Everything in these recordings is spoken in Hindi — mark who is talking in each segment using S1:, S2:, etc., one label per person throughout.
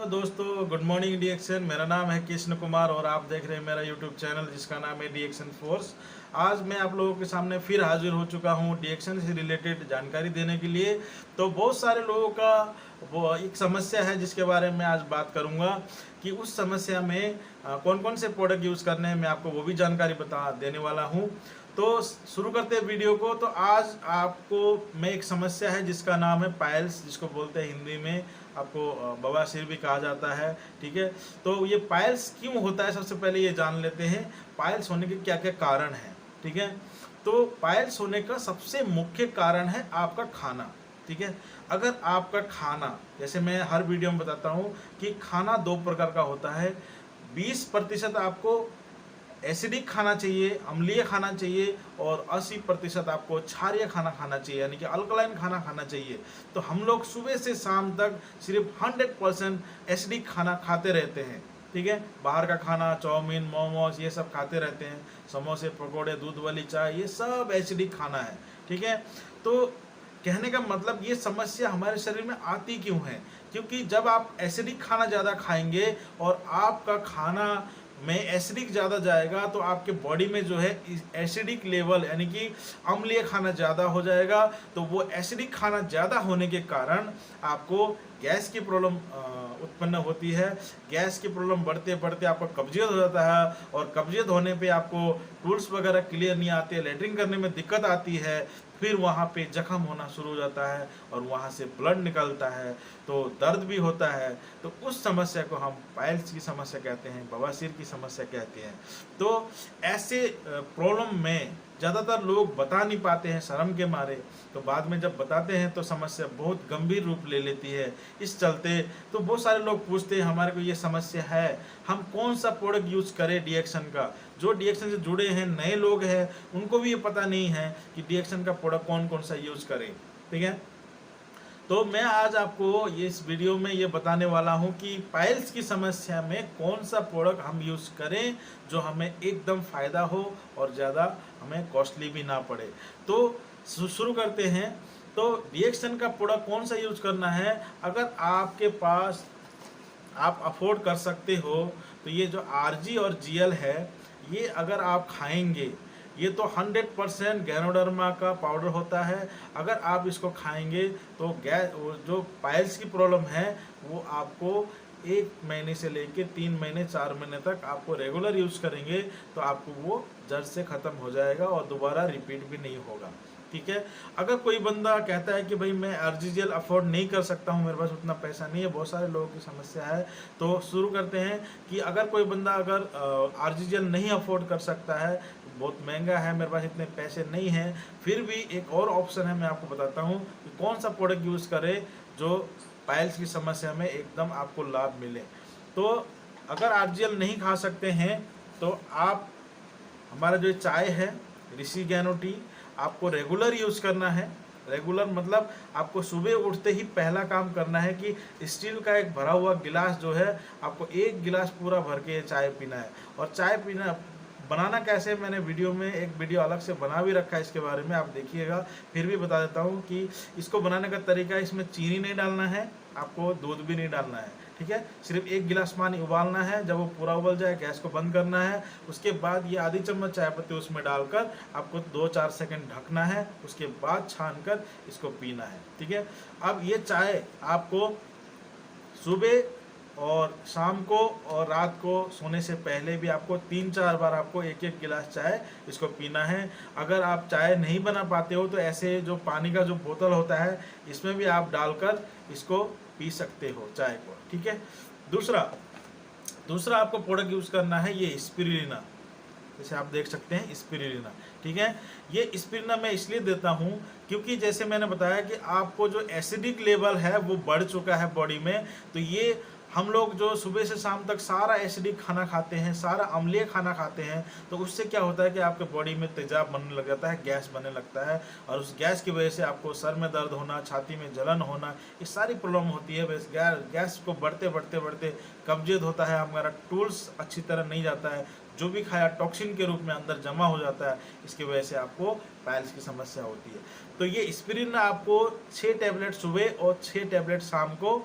S1: दोस्तों, गुड मॉर्निंग डीएक्शन। मेरा नाम है कृष्ण कुमार और आप देख रहे हैं मेरा यूट्यूब चैनल जिसका नाम है डीएक्शन फोर्स। आज मैं आप लोगों के सामने फिर हाजिर हो चुका हूं डीएक्शन से रिलेटेड जानकारी देने के लिए। तो बहुत सारे लोगों का वो एक समस्या है जिसके बारे में आज बात करूंगा कि उस समस्या में कौन कौन से प्रोडक्ट यूज़ करने हैं, मैं आपको वो भी जानकारी बता देने वाला हूँ। तो शुरू करते हैं वीडियो को। तो आज आपको मैं एक समस्या है जिसका नाम है पाइल्स, जिसको बोलते हैं हिंदी में आपको बवासीर भी कहा जाता है। ठीक है, तो ये पाइल्स क्यों होता है सबसे पहले ये जान लेते हैं। पाइल्स होने के क्या क्या कारण हैं। ठीक है, तो पाइल्स होने का सबसे मुख्य कारण है आपका खाना। ठीक है, अगर आपका खाना, जैसे मैं हर वीडियो में बताता हूँ कि खाना दो प्रकार का होता है। 20% आपको एसिडिक खाना चाहिए, अम्लीय खाना चाहिए, और 80% आपको क्षारीय खाना खाना चाहिए, यानी कि अल्कलाइन खाना खाना चाहिए। तो हम लोग सुबह से शाम तक सिर्फ 100% एसिडिक खाना खाते रहते हैं। ठीक है, बाहर का खाना, चाउमीन, मोमोज, ये सब खाते रहते हैं। समोसे, पकोड़े, दूध वाली चाय, ये सब एसिडिक खाना है। ठीक है, तो कहने का मतलब ये समस्या हमारे शरीर में आती क्यों है, क्योंकि जब आप एसिडिक खाना ज़्यादा खाएंगे और आपका खाना में एसिडिक ज़्यादा जाएगा तो आपके बॉडी में जो है एसिडिक लेवल, यानी कि अम्लीय खाना ज़्यादा हो जाएगा। तो वो एसिडिक खाना ज़्यादा होने के कारण आपको गैस की प्रॉब्लम उत्पन्न होती है। गैस की प्रॉब्लम बढ़ते बढ़ते आपको कब्जियत हो जाता है, और कब्जियत होने पे आपको टूल्स वगैरह क्लियर नहीं आते, लैट्रिन करने में दिक्कत आती है। फिर वहाँ पे जख्म होना शुरू हो जाता है और वहाँ से ब्लड निकलता है, तो दर्द भी होता है। तो उस समस्या को हम पाइल्स की समस्या कहते हैं, बवासीर की समस्या कहते हैं। तो ऐसे प्रॉब्लम में ज़्यादातर लोग बता नहीं पाते हैं शर्म के मारे। तो बाद में जब बताते हैं तो समस्या बहुत गंभीर रूप ले लेती है। इस चलते तो बहुत सारे लोग पूछते हैं हमारे को ये समस्या है, हम कौन सा प्रोडक्ट यूज़ करें डीएक्शन का। जो डीएक्शन से जुड़े हैं, नए लोग हैं, उनको भी ये पता नहीं है कि डीएक्शन का प्रोडक्ट कौन कौन सा यूज़ करें। ठीक है, तो मैं आज आपको ये इस वीडियो में ये बताने वाला हूँ कि पाइल्स की समस्या में कौन सा प्रोडक्ट हम यूज़ करें जो हमें एकदम फ़ायदा हो और ज़्यादा हमें कॉस्टली भी ना पड़े। तो शुरू करते हैं। तो डीएक्शन का प्रोडक्ट कौन सा यूज़ करना है, अगर आपके पास आप अफोर्ड कर सकते हो तो ये जो आरजी और जीएल है, ये अगर आप खाएंगे, ये तो 100% गैनोडर्मा का पाउडर होता है। अगर आप इसको खाएंगे तो गैस, जो पाइल्स की प्रॉब्लम है वो आपको 1 महीने से लेके 3 महीने 4 महीने तक आपको रेगुलर यूज़ करेंगे तो आपको वो जड़ से ख़त्म हो जाएगा और दोबारा रिपीट भी नहीं होगा। ठीक है, अगर कोई बंदा कहता है कि भाई मैं आरजीजीएल अफोर्ड नहीं कर सकता हूँ, मेरे पास उतना पैसा नहीं है, बहुत सारे लोगों की समस्या है। तो शुरू करते हैं कि अगर कोई बंदा अगर आरजीजीएल नहीं अफोर्ड कर सकता है, बहुत महंगा है, मेरे पास इतने पैसे नहीं हैं, फिर भी एक और ऑप्शन है, मैं आपको बताता हूँ कि कौन सा प्रोडक्ट यूज़ करें जो पाइल्स की समस्या में एकदम आपको लाभ मिले। तो अगर आरजीजीएल नहीं खा सकते हैं तो आप, हमारा जो चाय है ऋषि गैनो टी, आपको रेगुलर यूज़ करना है। रेगुलर मतलब आपको सुबह उठते ही पहला काम करना है कि स्टील का एक भरा हुआ गिलास जो है, आपको 1 गिलास पूरा भर के चाय पीना है। और चाय पीना बनाना कैसे, मैंने वीडियो में एक वीडियो अलग से बना भी रखा है, इसके बारे में आप देखिएगा। फिर भी बता देता हूँ कि इसको बनाने का तरीका, इसमें चीनी नहीं डालना है, आपको दूध भी नहीं डालना है। ठीक है, सिर्फ 1 गिलास पानी उबालना है। जब वो पूरा उबल जाए गैस को बंद करना है। उसके बाद ये आधी चम्मच चाय पत्ती उसमें डालकर आपको 2-4 सेकंड ढकना है, उसके बाद छानकर इसको पीना है। ठीक है, अब ये चाय आपको सुबह और शाम को और रात को सोने से पहले भी आपको 3-4 बार आपको 1-1 गिलास चाय इसको पीना है। अगर आप चाय नहीं बना पाते हो तो ऐसे जो पानी का जो बोतल होता है इसमें भी आप डालकर इसको पी सकते हो चाय को। ठीक है, दूसरा आपको प्रोडक्ट यूज़ करना है ये स्पिरुलिना, जैसे आप देख सकते हैं स्पिरुलिना। ठीक है, ये स्पिरुलिना मैं इसलिए देता हूँ क्योंकि जैसे मैंने बताया कि आपको जो एसिडिक लेवल है वो बढ़ चुका है बॉडी में। तो ये हम लोग जो सुबह से शाम तक सारा एसिडिक खाना खाते हैं, सारा अम्लीय खाना खाते हैं, तो उससे क्या होता है कि आपके बॉडी में तेजाब बनने लग जाता है, गैस बनने लगता है, और उस गैस की वजह से आपको सर में दर्द होना, छाती में जलन होना, ये सारी प्रॉब्लम होती है। बस गैस को बढ़ते बढ़ते बढ़ते कब्जियत होता है, हमारा टूल्स अच्छी तरह नहीं जाता है, जो भी खाया टॉक्सिन के रूप में अंदर जमा हो जाता है, इसकी वजह से आपको पाइल्स की समस्या होती है। तो ये स्पिरुलिना आपको 6 टैबलेट सुबह और 6 टैबलेट शाम को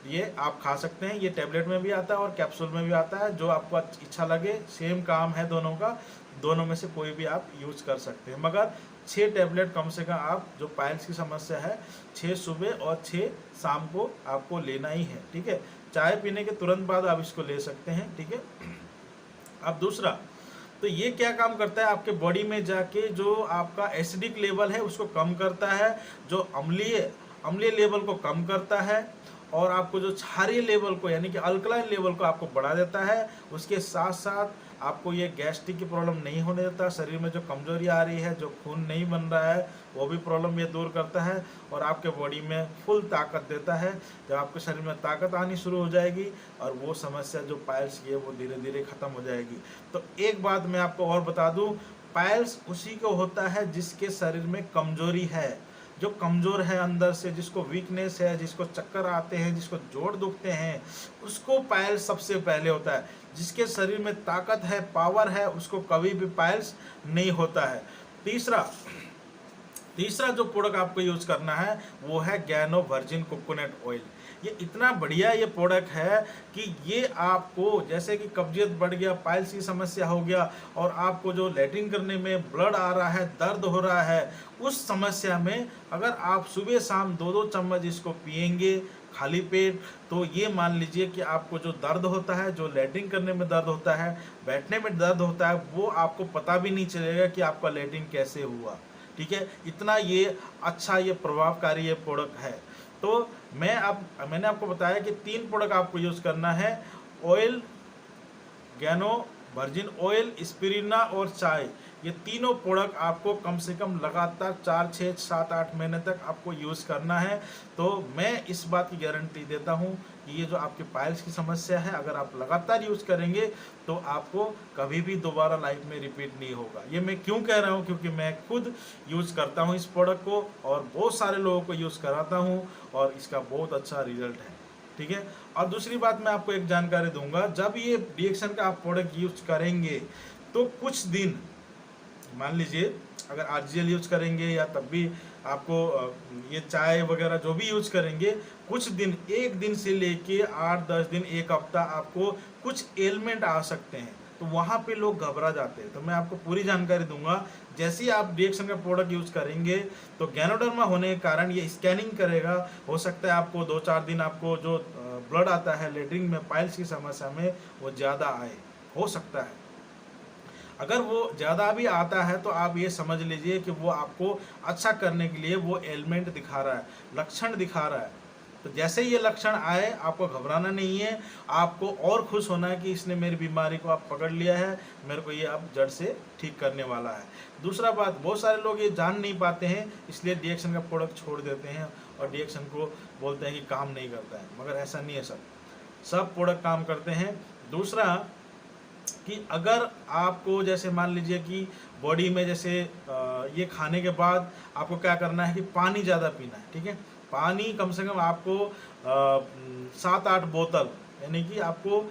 S1: ये आप खा सकते हैं। ये टैबलेट में भी आता है और कैप्सूल में भी आता है, जो आपको इच्छा लगे। सेम काम है दोनों का, दोनों में से कोई भी आप यूज कर सकते हैं। मगर 6 टैबलेट कम से कम आप, जो पाइल्स की समस्या है, 6 सुबह और 6 शाम को आपको लेना ही है, ठीक है। चाय पीने के तुरंत बाद आप इसको ले सकते हैं, ठीक है। अब दूसरा, तो ये क्या काम करता है, आपके बॉडी में जाके जो आपका एसिडिक लेवल है उसको कम करता है, जो अम्लीय लेवल को कम करता है, और आपको जो क्षारीय लेवल को यानी कि अल्कलाइन लेवल को आपको बढ़ा देता है। उसके साथ साथ आपको ये गैस्ट्रिक की प्रॉब्लम नहीं होने देता, शरीर में जो कमजोरी आ रही है, जो खून नहीं बन रहा है, वो भी प्रॉब्लम ये दूर करता है, और आपके बॉडी में फुल ताकत देता है। जब आपके शरीर में ताकत आनी शुरू हो जाएगी और वो समस्या जो पाइल्स की है वो धीरे धीरे खत्म हो जाएगी। तो एक बात मैं आपको और बता दूं, पाइल्स उसी को होता है जिसके शरीर में कमजोरी है, जो कमज़ोर है अंदर से, जिसको वीकनेस है, जिसको चक्कर आते हैं, जिसको जोड़ दुखते हैं, उसको पाइल्स सबसे पहले होता है। जिसके शरीर में ताकत है, पावर है, उसको कभी भी पाइल्स नहीं होता है। तीसरा जो प्रोडक्ट आपको यूज करना है वो है गैनो वर्जिन कोकोनट ऑयल। ये इतना बढ़िया ये प्रोडक्ट है कि ये आपको, जैसे कि कब्जियत बढ़ गया, पाइल्स की समस्या हो गया, और आपको जो लैट्रिन करने में ब्लड आ रहा है, दर्द हो रहा है, उस समस्या में अगर आप सुबह शाम 2-2 चम्मच इसको पिएंगे खाली पेट, तो ये मान लीजिए कि आपको जो दर्द होता है, जो लैट्रिन करने में दर्द होता है, बैठने में दर्द होता है, वो आपको पता भी नहीं चलेगा कि आपका लैट्रिन कैसे हुआ, ठीक है। इतना ये अच्छा, ये प्रभावकारी ये प्रोडक्ट है। तो मैंने आपको बताया कि 3 प्रोडक्ट आपको यूज करना है, ऑयल, गैनो वर्जिन ऑयल, स्पिरिना और चाय। ये तीनों प्रोडक्ट आपको कम से कम लगातार 4, 6, 7, 8 महीने तक आपको यूज़ करना है। तो मैं इस बात की गारंटी देता हूँ कि ये जो आपके पाइल्स की समस्या है, अगर आप लगातार यूज़ करेंगे तो आपको कभी भी दोबारा लाइफ में रिपीट नहीं होगा। ये मैं क्यों कह रहा हूँ, क्योंकि मैं खुद यूज़ करता हूँ इस प्रोडक्ट को, और बहुत सारे लोगों को यूज़ कराता हूँ, और इसका बहुत अच्छा रिजल्ट है, ठीक है। और दूसरी बात मैं आपको एक जानकारी दूंगा, जब ये डीएक्शन का आप प्रोडक्ट यूज करेंगे तो कुछ दिन, मान लीजिए अगर आरजीएल यूज करेंगे या तब भी आपको ये चाय वगैरह जो भी यूज करेंगे, कुछ दिन, 1 दिन से लेके 8-10 दिन, 1 हफ्ता आपको कुछ एलिमेंट आ सकते हैं, तो वहाँ पे लोग घबरा जाते हैं। तो मैं आपको पूरी जानकारी दूंगा। जैसे ही आप डीएक्शन का प्रोडक्ट यूज करेंगे तो गैनोडर्मा होने के कारण ये स्कैनिंग करेगा, हो सकता है आपको 2-4 दिन आपको जो ब्लड आता है लेटरिन में पाइल्स की समस्या में वो ज़्यादा आए, हो सकता है। अगर वो ज़्यादा भी आता है तो आप ये समझ लीजिए कि वो आपको अच्छा करने के लिए वो एलिमेंट दिखा रहा है, लक्षण दिखा रहा है। तो जैसे ये लक्षण आए, आपको घबराना नहीं है, आपको और खुश होना है कि इसने मेरी बीमारी को आप पकड़ लिया है, मेरे को ये अब जड़ से ठीक करने वाला है। दूसरा बात, बहुत सारे लोग ये जान नहीं पाते हैं, इसलिए डीएक्शन का प्रोडक्ट छोड़ देते हैं और डीएक्शन को बोलते हैं कि काम नहीं करता है, मगर ऐसा नहीं है। सब प्रोडक्ट काम करते हैं। दूसरा कि अगर आपको, जैसे मान लीजिए कि बॉडी में, जैसे ये खाने के बाद आपको क्या करना है कि पानी ज़्यादा पीना है, ठीक है। पानी कम से कम आपको 7-8 बोतल, यानी कि आपको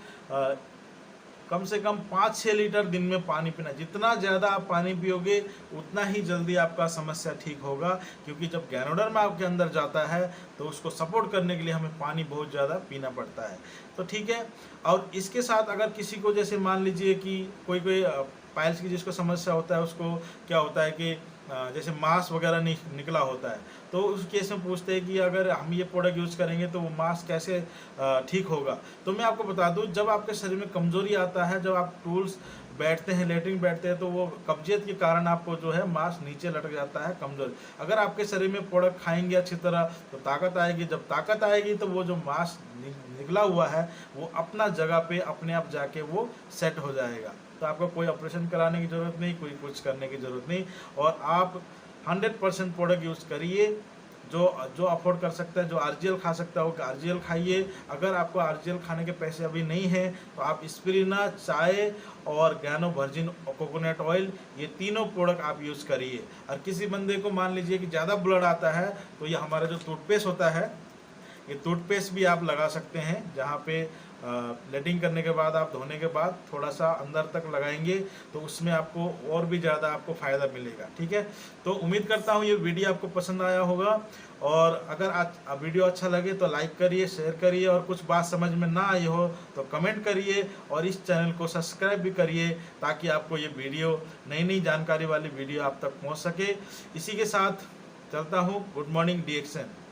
S1: कम से कम 5-6 लीटर दिन में पानी पीना। जितना ज़्यादा आप पानी पियोगे उतना ही जल्दी आपका समस्या ठीक होगा, क्योंकि जब गैनोडर्मा आपके अंदर जाता है तो उसको सपोर्ट करने के लिए हमें पानी बहुत ज़्यादा पीना पड़ता है। तो ठीक है। और इसके साथ अगर किसी को, जैसे मान लीजिए कि कोई पाइल्स की जिसको समस्या होता है, उसको क्या होता है कि जैसे मांस वगैरह निकला होता है, तो उस केस में पूछते हैं कि अगर हम ये प्रोडक्ट यूज़ करेंगे तो वो मांस कैसे ठीक होगा। तो मैं आपको बता दूं, जब आपके शरीर में कमजोरी आता है, जब आप टूल्स बैठते हैं, लेटरिन बैठते हैं, तो वो कब्जियत के कारण आपको जो है मांस नीचे लटक जाता है, कमजोरी। अगर आपके शरीर में प्रोडक्ट खाएंगे अच्छी तरह तो ताकत आएगी। जब ताकत आएगी तो वो जो मांस निकला हुआ है वो अपना जगह पे अपने आप जाके वो सेट हो जाएगा। तो आपको कोई ऑपरेशन कराने की ज़रूरत नहीं, कोई कुछ करने की ज़रूरत नहीं, और आप 100% प्रोडक्ट यूज़ करिए। जो अफोर्ड कर सकता है, जो आरजीएल खा सकता है वो आरजीएल खाइए। अगर आपको आरजीएल खाने के पैसे अभी नहीं हैं तो आप स्पिरिना, चाय और गैनो वर्जिन कोकोनट ऑयल, ये तीनों प्रोडक्ट आप यूज़ करिए। और किसी बंदे को मान लीजिए कि ज़्यादा ब्लड आता है तो ये हमारा जो टूथपेस्ट होता है, ये टूथपेस्ट भी आप लगा सकते हैं, जहाँ पे लेटिंग करने के बाद आप धोने के बाद थोड़ा सा अंदर तक लगाएंगे तो उसमें आपको और भी ज़्यादा आपको फ़ायदा मिलेगा। ठीक है, तो उम्मीद करता हूँ ये वीडियो आपको पसंद आया होगा, और अगर आज वीडियो अच्छा लगे तो लाइक करिए, शेयर करिए, और कुछ बात समझ में ना आई हो तो कमेंट करिए, और इस चैनल को सब्सक्राइब भी करिए ताकि आपको ये वीडियो, नई नई जानकारी वाली वीडियो आप तक पहुँच सके। इसी के साथ चलता हूँ। Good morning DXN।